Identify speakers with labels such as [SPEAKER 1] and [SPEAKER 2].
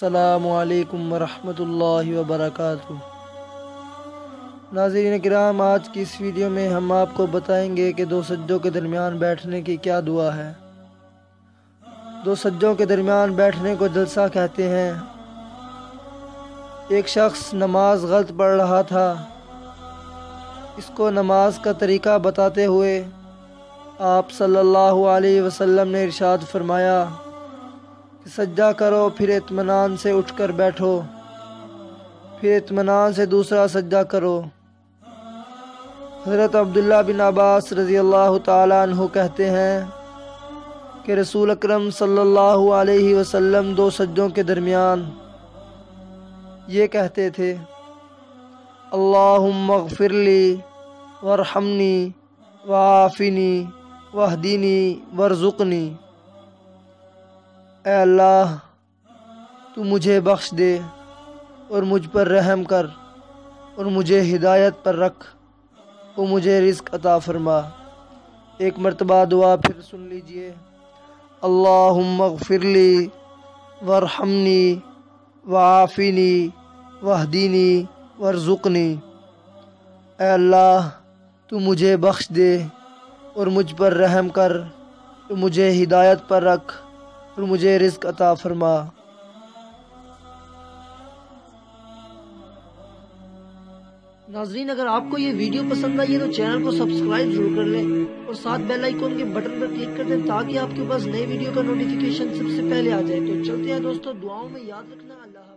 [SPEAKER 1] السلام علیکم ورحمۃ اللہ وبرکاتہ۔ ناظرین کرام، آج کی اس ویڈیو میں ہم آپ کو بتائیں گے کہ دو سجدوں کے درمیان بیٹھنے کی کیا دعا ہے۔ دو سجدوں کے درمیان بیٹھنے کو جلسہ کہتے ہیں۔ ایک شخص نماز غلط پڑھ رہا تھا، اس کو نماز کا طریقہ بتاتے ہوئے آپ صلی اللہ علیہ وسلم نے ارشاد فرمایا کہ سجدہ کرو، پھر اطمینان سے اٹھ کر بیٹھو، پھر اطمینان سے دوسرا سجدہ کرو۔ حضرت عبداللہ بن عباس رضی اللہ تعالیٰ عنہ کہتے ہیں کہ رسول اکرم صلی اللہ علیہ وسلم دو سجدوں کے درمیان یہ کہتے تھے: اللہم اغفر لی وارحمنی وعافنی واہدینی وارزقنی۔ اے اللہ، تو مجھے بخش دے اور مجھ پر رحم کر اور مجھے ہدایت پر رکھ اور مجھے رزق عطا فرما۔ ایک مرتبہ دعا پھر سن لیجئے: اللہم اغفر لی وارحمنی وعافنی واہدینی وارزقنی۔ اے اللہ، تو مجھے بخش دے اور مجھ پر رحم کر اور مجھے ہدایت پر رکھ اور مجھے رزق عطا فرما۔
[SPEAKER 2] ناظرین، اگر آپ کو یہ ویڈیو پسند آئی ہے تو چینل کو سبسکرائب ضرور کر لیں اور ساتھ بیل آئیکن کے بٹن پر کلک کر دیں تاکہ آپ کے پاس نئے ویڈیو کا نوٹیفیکیشن سب سے پہلے آ جائے۔ تو چلتے ہیں دوستو، دعاؤں میں یاد رکھنا۔ اللہ